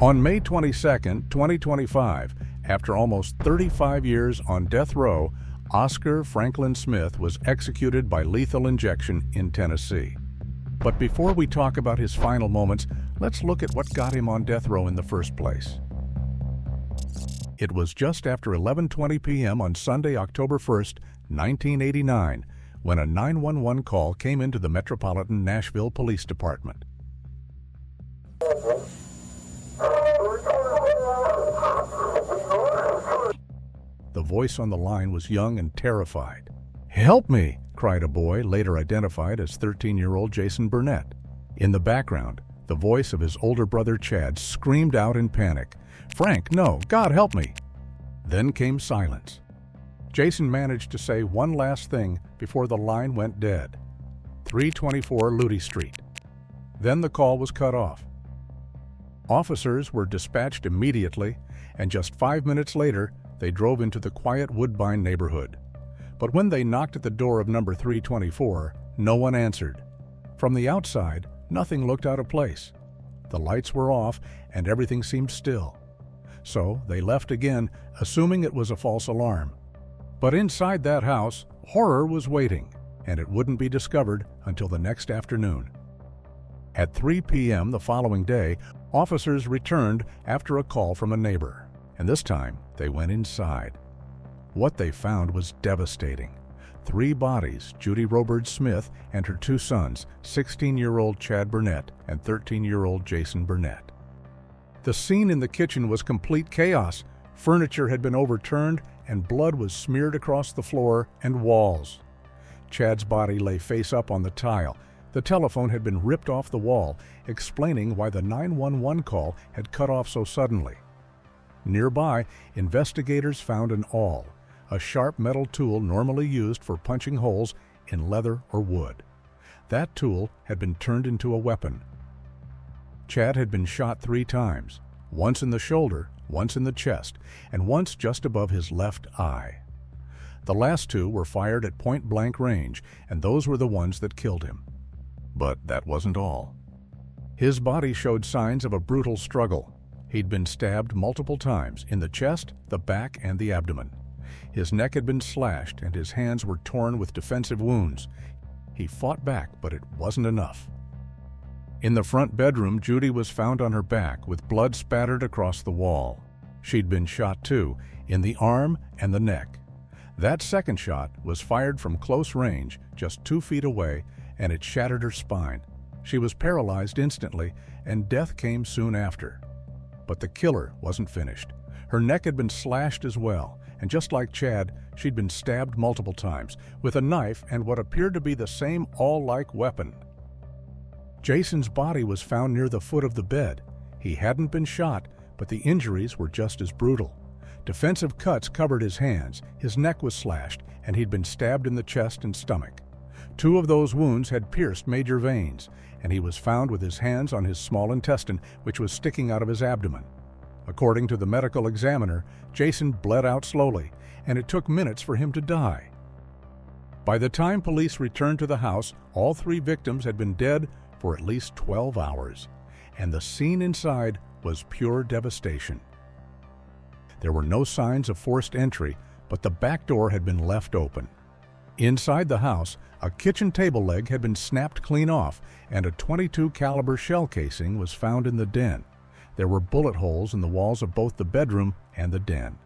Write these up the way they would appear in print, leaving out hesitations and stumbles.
On May 22, 2025, after almost 35 years on death row, Oscar Franklin Smith was executed by lethal injection in Tennessee. But before we talk about his final moments, let's look at what got him on death row in the first place. It was just after 11:20 p.m. on Sunday, October 1st, 1989, when a 911 call came into the Metropolitan Nashville Police Department. The voice on the line was young and terrified. "Help me!" cried a boy, later identified as 13-year-old Jason Burnett. In the background, the voice of his older brother Chad screamed out in panic, "Frank, no! God help me!" Then came silence. Jason managed to say one last thing before the line went dead. 324 Luty Street. Then the call was cut off. Officers were dispatched immediately, and just 5 minutes later, they drove into the quiet Woodbine neighborhood. But when they knocked at the door of number 324, no one answered. From the outside, nothing looked out of place. The lights were off and everything seemed still. So they left again, assuming it was a false alarm. But inside that house, horror was waiting, and it wouldn't be discovered until the next afternoon. At 3 p.m. the following day, officers returned after a call from a neighbor, and this time they went inside. What they found was devastating. 3 bodies, Judy Robert Smith and her 2 sons, 16-year-old Chad Burnett and 13-year-old Jason Burnett. The scene in the kitchen was complete chaos. Furniture had been overturned and blood was smeared across the floor and walls. Chad's body lay face up on the tile. The telephone had been ripped off the wall, explaining why the 911 call had cut off so suddenly. Nearby, investigators found an awl, a sharp metal tool normally used for punching holes in leather or wood. That tool had been turned into a weapon. Chad had been shot 3 times, once in the shoulder, once in the chest, and once just above his left eye. The last 2 were fired at point-blank range, and those were the ones that killed him. But that wasn't all. His body showed signs of a brutal struggle. He'd been stabbed multiple times in the chest, the back, and the abdomen. His neck had been slashed and his hands were torn with defensive wounds. He fought back, but it wasn't enough. In the front bedroom, Judy was found on her back with blood spattered across the wall. She'd been shot too, in the arm and the neck. That second shot was fired from close range, just 2 feet away, and it shattered her spine. She was paralyzed instantly, and death came soon after. But the killer wasn't finished. Her neck had been slashed as well, and just like Chad, she'd been stabbed multiple times with a knife and what appeared to be the same awl-like weapon. Jason's body was found near the foot of the bed. He hadn't been shot, but the injuries were just as brutal. Defensive cuts covered his hands, his neck was slashed, and he'd been stabbed in the chest and stomach. 2 of those wounds had pierced major veins, and he was found with his hands on his small intestine, which was sticking out of his abdomen. According to the medical examiner, Jason bled out slowly, and it took minutes for him to die. By the time police returned to the house, all 3 victims had been dead for at least 12 hours, and the scene inside was pure devastation. There were no signs of forced entry, but the back door had been left open. Inside the house, a kitchen table leg had been snapped clean off, and a .22 caliber shell casing was found in the den. There were bullet holes in the walls of both the bedroom and the den,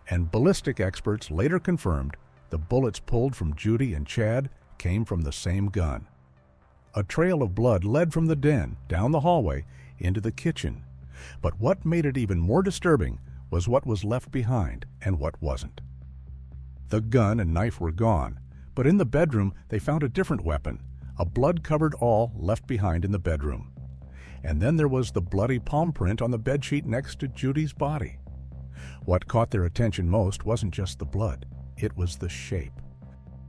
and ballistic experts later confirmed the bullets pulled from Judy and Chad came from the same gun. A trail of blood led from the den down the hallway into the kitchen. But what made it even more disturbing was what was left behind and what wasn't. The gun and knife were gone, but in the bedroom they found a different weapon, a blood-covered awl left behind in the bedroom. And then there was the bloody palm print on the bedsheet next to Judy's body. What caught their attention most wasn't just the blood, it was the shape.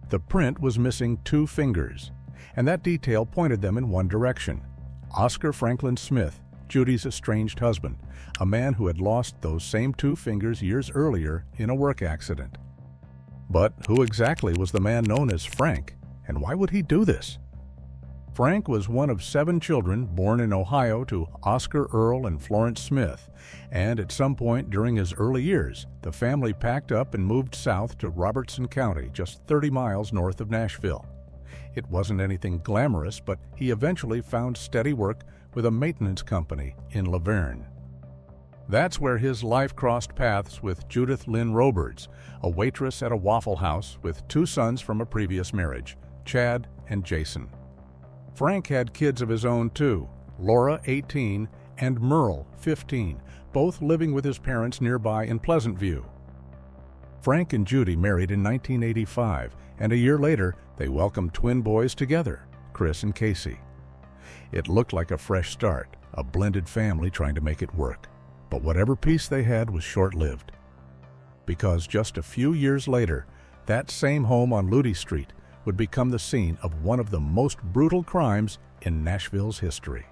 The print was missing 2 fingers, and that detail pointed them in one direction. Oscar Franklin Smith, Judy's estranged husband, a man who had lost those same 2 fingers years earlier in a work accident. But who exactly was the man known as Frank, and why would he do this? Frank was one of 7 children born in Ohio to Oscar Earl and Florence Smith, and at some point during his early years, the family packed up and moved south to Robertson County, just 30 miles north of Nashville. It wasn't anything glamorous, but he eventually found steady work with a maintenance company in Laverne. That's where his life crossed paths with Judith Lynn Roberts, a waitress at a Waffle House with 2 sons from a previous marriage, Chad and Jason. Frank had kids of his own too, Laura, 18, and Merle, 15, both living with his parents nearby in Pleasant View. Frank and Judy married in 1985, and a year later they welcomed twin boys together, Chris and Casey. It looked like a fresh start, a blended family trying to make it work. But whatever peace they had was short-lived. Because just a few years later, that same home on Luty Street would become the scene of one of the most brutal crimes in Nashville's history.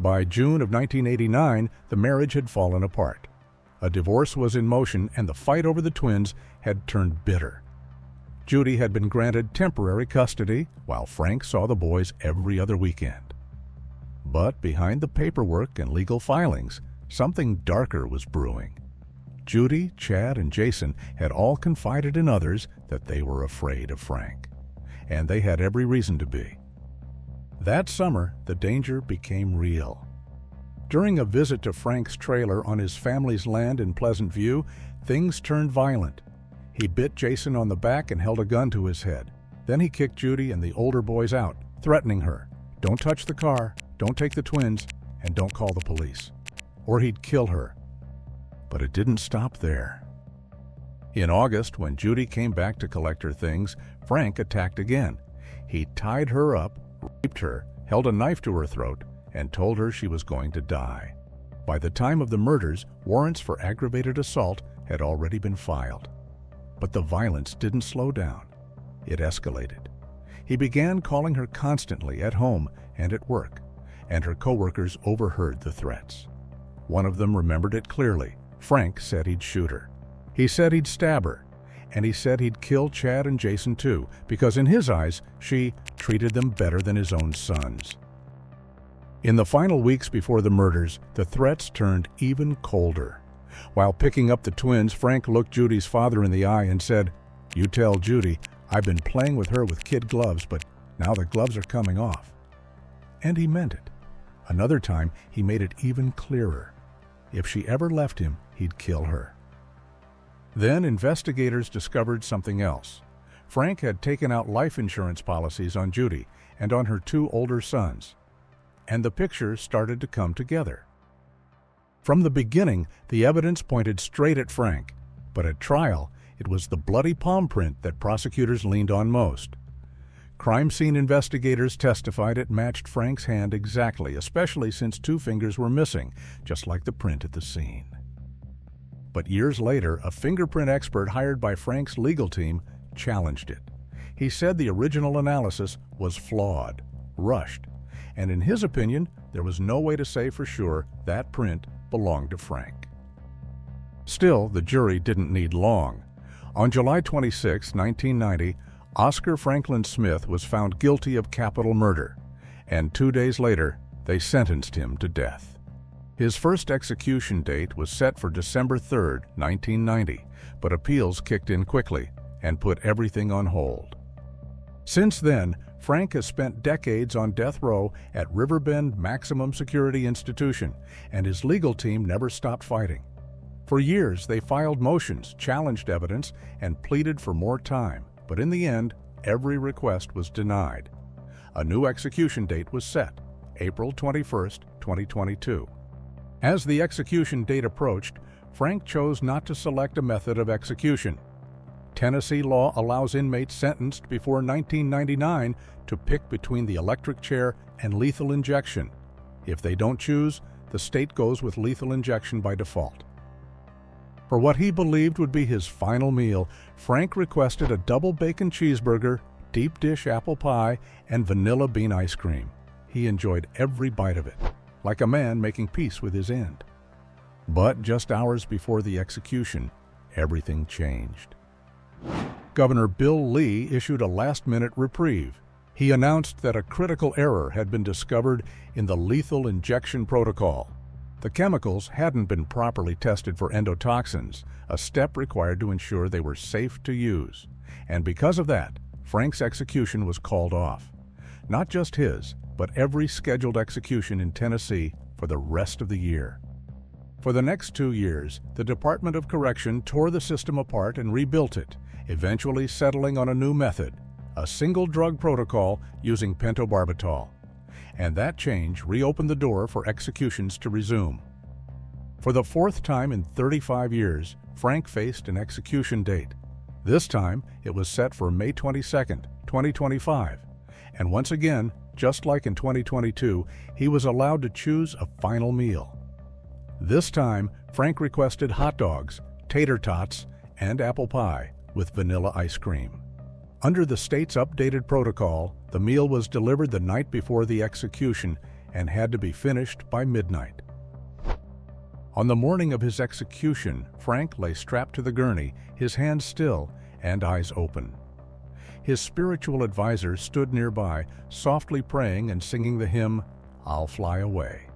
By June of 1989, the marriage had fallen apart. A divorce was in motion, and the fight over the twins had turned bitter. Judy had been granted temporary custody, while Frank saw the boys every other weekend. But behind the paperwork and legal filings, something darker was brewing. Judy, Chad, and Jason had all confided in others that they were afraid of Frank. And they had every reason to be. That summer, the danger became real. During a visit to Frank's trailer on his family's land in Pleasant View, things turned violent. He bit Jason on the back and held a gun to his head. Then he kicked Judy and the older boys out, threatening her, "Don't touch the car, don't take the twins, and don't call the police, or he'd kill her." But it didn't stop there. In August, when Judy came back to collect her things, Frank attacked again. He tied her up, raped her, held a knife to her throat, and told her she was going to die. By the time of the murders, warrants for aggravated assault had already been filed. But the violence didn't slow down. It escalated. He began calling her constantly at home and at work, and her coworkers overheard the threats. One of them remembered it clearly. Frank said he'd shoot her. He said he'd stab her, and he said he'd kill Chad and Jason too, because in his eyes, she treated them better than his own sons. In the final weeks before the murders, the threats turned even colder. While picking up the twins, Frank looked Judy's father in the eye and said, "You tell Judy, I've been playing with her with kid gloves, but now the gloves are coming off." And he meant it. Another time, he made it even clearer. If she ever left him, he'd kill her. Then investigators discovered something else. Frank had taken out life insurance policies on Judy and on her 2 older sons. And the picture started to come together. From the beginning, the evidence pointed straight at Frank, but at trial, it was the bloody palm print that prosecutors leaned on most. Crime scene investigators testified it matched Frank's hand exactly, especially since 2 fingers were missing, just like the print at the scene. But years later, a fingerprint expert hired by Frank's legal team challenged it. He said the original analysis was flawed, rushed, and in his opinion, there was no way to say for sure that print belonged to Frank. Still, the jury didn't need long. On July 26, 1990, Oscar Franklin Smith was found guilty of capital murder, and 2 days later, they sentenced him to death. His first execution date was set for December 3, 1990, but appeals kicked in quickly and put everything on hold. Since then, Frank has spent decades on death row at Riverbend Maximum Security Institution, and his legal team never stopped fighting. For years, they filed motions, challenged evidence, and pleaded for more time, but in the end, every request was denied. A new execution date was set, April 21, 2022. As the execution date approached, Frank chose not to select a method of execution. Tennessee law allows inmates sentenced before 1999 to pick between the electric chair and lethal injection. If they don't choose, the state goes with lethal injection by default. For what he believed would be his final meal, Frank requested a double bacon cheeseburger, deep dish apple pie, and vanilla bean ice cream. He enjoyed every bite of it, like a man making peace with his end. But just hours before the execution, everything changed. Governor Bill Lee issued a last-minute reprieve. He announced that a critical error had been discovered in the lethal injection protocol. The chemicals hadn't been properly tested for endotoxins, a step required to ensure they were safe to use. And because of that, Frank's execution was called off. Not just his, but every scheduled execution in Tennessee for the rest of the year. For the next 2 years, the Department of Correction tore the system apart and rebuilt it, eventually settling on a new method, a single drug protocol using pentobarbital. And that change reopened the door for executions to resume. For the 4th time in 35 years, Frank faced an execution date. This time, it was set for May 22, 2025. And once again, just like in 2022, he was allowed to choose a final meal. This time, Frank requested hot dogs, tater tots, and apple pie with vanilla ice cream. Under the state's updated protocol, the meal was delivered the night before the execution and had to be finished by midnight. On the morning of his execution, Frank lay strapped to the gurney, his hands still and eyes open. His spiritual advisor stood nearby, softly praying and singing the hymn, "I'll Fly Away."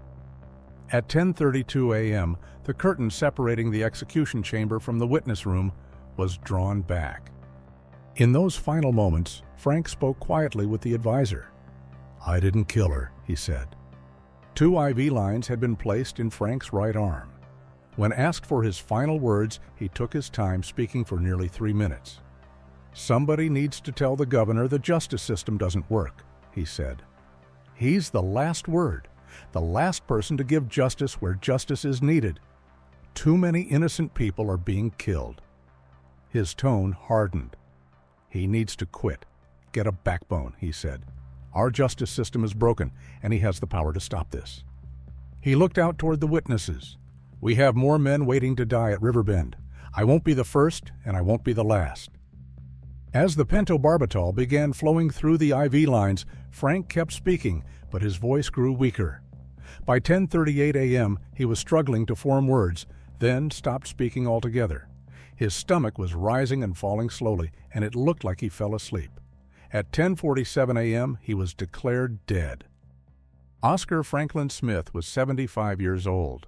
At 10:32 a.m., the curtain separating the execution chamber from the witness room was drawn back. In those final moments, Frank spoke quietly with the advisor. "I didn't kill her," he said. 2 IV lines had been placed in Frank's right arm. When asked for his final words, he took his time, speaking for nearly 3 minutes. "Somebody needs to tell the governor the justice system doesn't work," he said. "He's the last word, the last person to give justice where justice is needed. Too many innocent people are being killed." His tone hardened. "He needs to quit. Get a backbone," he said. "Our justice system is broken, and he has the power to stop this." He looked out toward the witnesses. "We have more men waiting to die at Riverbend. I won't be the first, and I won't be the last." As the pentobarbital began flowing through the IV lines, Frank kept speaking, but his voice grew weaker. By 10:38 a.m., he was struggling to form words, then stopped speaking altogether. His stomach was rising and falling slowly, and it looked like he fell asleep. At 10:47 a.m., he was declared dead. Oscar Franklin Smith was 75 years old.